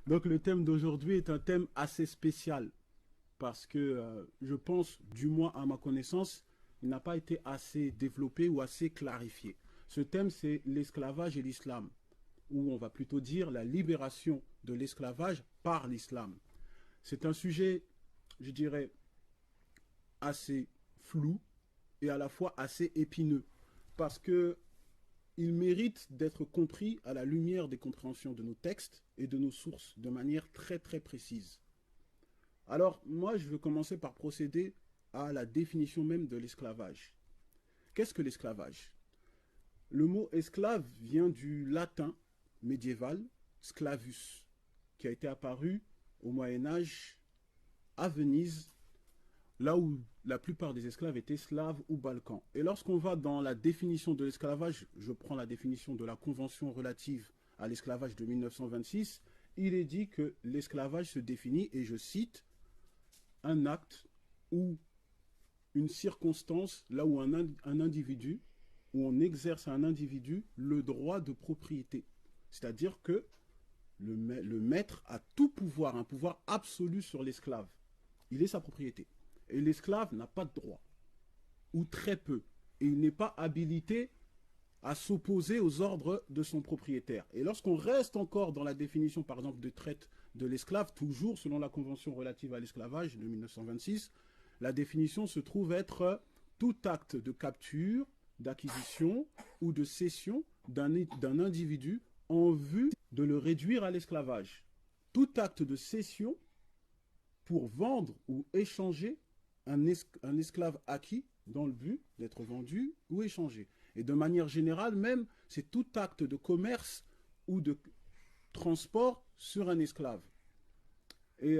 Donc le thème d'aujourd'hui est un thème assez spécial parce que je pense, du moins à ma connaissance, il n'a pas été assez développé ou assez clarifié. Ce thème, c'est l'esclavage et l'islam, ou on va plutôt dire la libération de l'esclavage par l'islam. C'est un sujet, je dirais, assez flou et à la fois assez épineux parce que il mérite d'être compris à la lumière des compréhensions de nos textes et de nos sources de manière très très précise. Alors, moi, je veux commencer par procéder à la définition même de l'esclavage. Qu'est-ce que l'esclavage? Le mot esclave vient du latin médiéval sclavus, qui a été apparu au Moyen Âge à Venise, là où la plupart des esclaves étaient slaves ou balkans. Et lorsqu'on va dans la définition de l'esclavage, je prends la définition de la Convention relative à l'esclavage de 1926, il est dit que l'esclavage se définit, et je cite, un acte ou une circonstance là où un individu, où on exerce à un individu le droit de propriété. C'est-à-dire que le maître a tout pouvoir, un pouvoir absolu sur l'esclave. Il est sa propriété. Et l'esclave n'a pas de droit, ou très peu. Et il n'est pas habilité à s'opposer aux ordres de son propriétaire. Et lorsqu'on reste encore dans la définition, par exemple, de traite de l'esclave, toujours selon la Convention relative à l'esclavage de 1926, la définition se trouve être tout acte de capture, d'acquisition ou de cession d'un individu en vue de le réduire à l'esclavage. Tout acte de cession pour vendre ou échanger un esclave acquis dans le but d'être vendu ou échangé. Et de manière générale même, c'est tout acte de commerce ou de transport sur un esclave. Et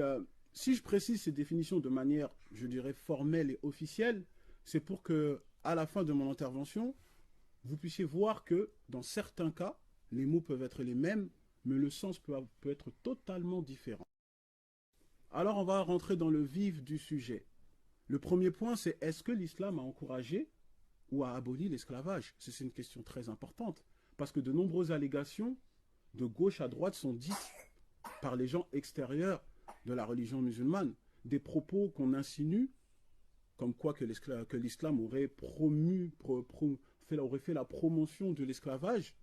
si je précise ces définitions de manière, je dirais, formelle et officielle, c'est pour que, à la fin de mon intervention, vous puissiez voir que, dans certains cas, les mots peuvent être les mêmes, mais le sens peut être totalement différent. Alors, on va rentrer dans le vif du sujet. Le premier point, c'est est-ce que l'islam a encouragé ou a aboli l'esclavage? C'est une question très importante, parce que de nombreuses allégations, de gauche à droite, sont dites par les gens extérieurs de la religion musulmane, des propos qu'on insinue, comme quoi que l'islam aurait aurait fait la promotion de l'esclavage,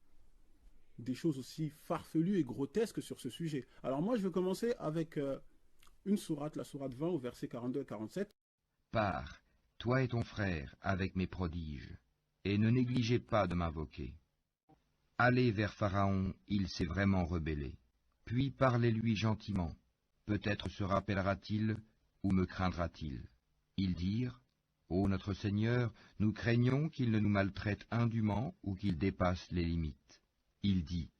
des choses aussi farfelues et grotesques sur ce sujet. Alors moi, je vais commencer avec une sourate, la sourate 20, au verset 42 et 47. Pars, toi et ton frère, avec mes prodiges, et ne négligez pas de m'invoquer. Allez vers Pharaon, il s'est vraiment rebellé. Puis parlez-lui gentiment. Peut-être se rappellera-t-il ou me craindra-t-il. Ils dirent, ô notre Seigneur, nous craignons qu'il ne nous maltraite indûment ou qu'il dépasse les limites. Il dit,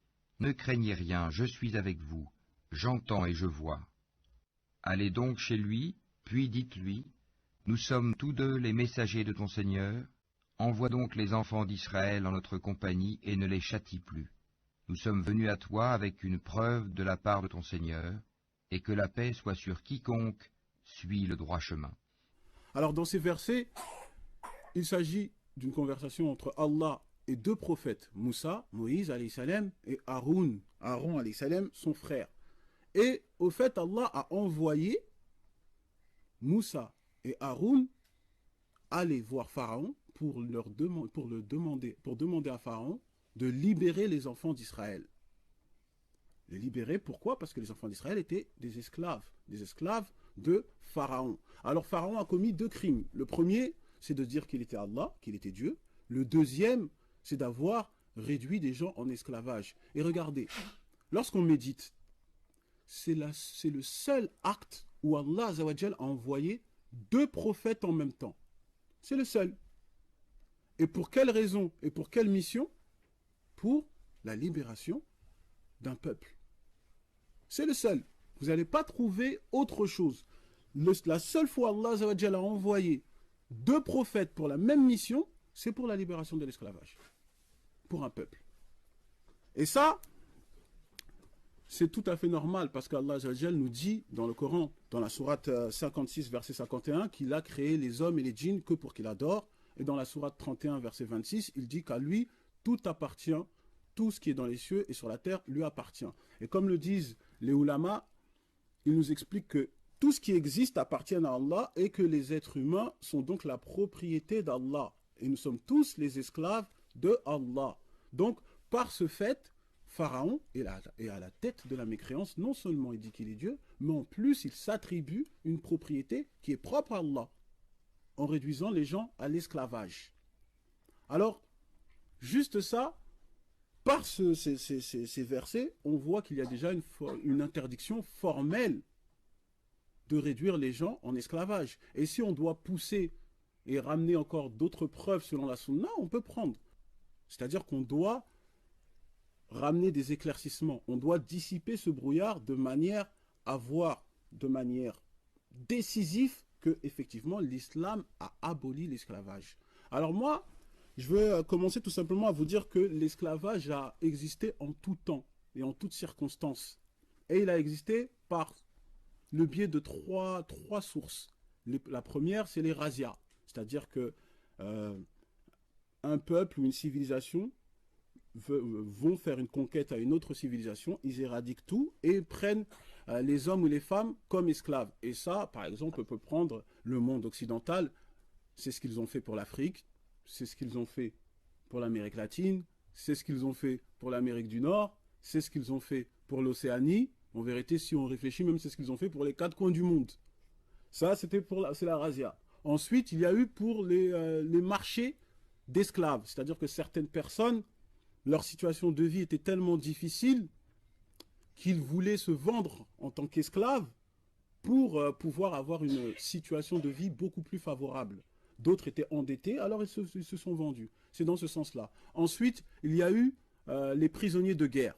ne craignez rien, je suis avec vous, j'entends et je vois. Allez donc chez lui, puis dites-lui, nous sommes tous deux les messagers de ton Seigneur, envoie donc les enfants d'Israël en notre compagnie et ne les châtie plus. Nous sommes venus à toi avec une preuve de la part de ton Seigneur, et que la paix soit sur quiconque suit le droit chemin. Alors dans ces versets, il s'agit d'une conversation entre Allah et deux prophètes, Moussa, Moïse, alayhi salam, et Aaron, alayhi salam, son frère. Et au fait, Allah a envoyé Moussa et Aaron aller voir Pharaon pour demander à Pharaon de libérer les enfants d'Israël. Les libérer, pourquoi? Parce que les enfants d'Israël étaient des esclaves de Pharaon. Alors Pharaon a commis deux crimes. Le premier, c'est de dire qu'il était Allah, qu'il était Dieu. Le deuxième, c'est d'avoir réduit des gens en esclavage. Et regardez, lorsqu'on médite, c'est le seul acte où Allah Azawajal a envoyé deux prophètes en même temps. C'est le seul. Et pour quelle raison et pour quelle mission? Pour la libération d'un peuple. C'est le seul. Vous n'allez pas trouver autre chose. La seule fois Allah Azawajal a envoyé deux prophètes pour la même mission, c'est pour la libération de l'esclavage. Pour un peuple. Et ça, c'est tout à fait normal parce qu'Allah Azawajal nous dit dans le Coran, dans la sourate 56, verset 51, qu'il a créé les hommes et les djinns que pour qu'il adore. Et dans la sourate 31, verset 26, il dit qu'à lui, tout appartient, tout ce qui est dans les cieux et sur la terre lui appartient. Et comme le disent Les ulama, ils nous expliquent que tout ce qui existe appartient à Allah et que les êtres humains sont donc la propriété d'Allah. Et nous sommes tous les esclaves de Allah. Donc, par ce fait, Pharaon est à la tête de la mécréance. Non seulement il dit qu'il est Dieu, mais en plus il s'attribue une propriété qui est propre à Allah, en réduisant les gens à l'esclavage. Alors, juste ça, par ces versets, on voit qu'il y a déjà une interdiction formelle de réduire les gens en esclavage. Et si on doit pousser et ramener encore d'autres preuves selon la sunna, on peut prendre. C'est-à-dire qu'on doit ramener des éclaircissements. On doit dissiper ce brouillard de manière à voir de manière décisive que, effectivement, l'islam a aboli l'esclavage. Alors moi, je vais commencer tout simplement à vous dire que l'esclavage a existé en tout temps et en toutes circonstances. Et il a existé par le biais de trois sources. La première, c'est les razzias. C'est-à-dire que un peuple ou une civilisation vont faire une conquête à une autre civilisation, ils éradiquent tout et prennent les hommes ou les femmes comme esclaves. Et ça, par exemple, on peut prendre le monde occidental, c'est ce qu'ils ont fait pour l'Afrique, c'est ce qu'ils ont fait pour l'Amérique latine, c'est ce qu'ils ont fait pour l'Amérique du Nord, c'est ce qu'ils ont fait pour l'Océanie. En vérité, si on réfléchit, même c'est ce qu'ils ont fait pour les 4 coins du monde. Ça, c'est la razzia. Ensuite, il y a eu pour les marchés d'esclaves. C'est-à-dire que certaines personnes, leur situation de vie était tellement difficile qu'ils voulaient se vendre en tant qu'esclaves pour pouvoir avoir une situation de vie beaucoup plus favorable. D'autres étaient endettés, alors ils se sont vendus. C'est dans ce sens-là. Ensuite, il y a eu les prisonniers de guerre.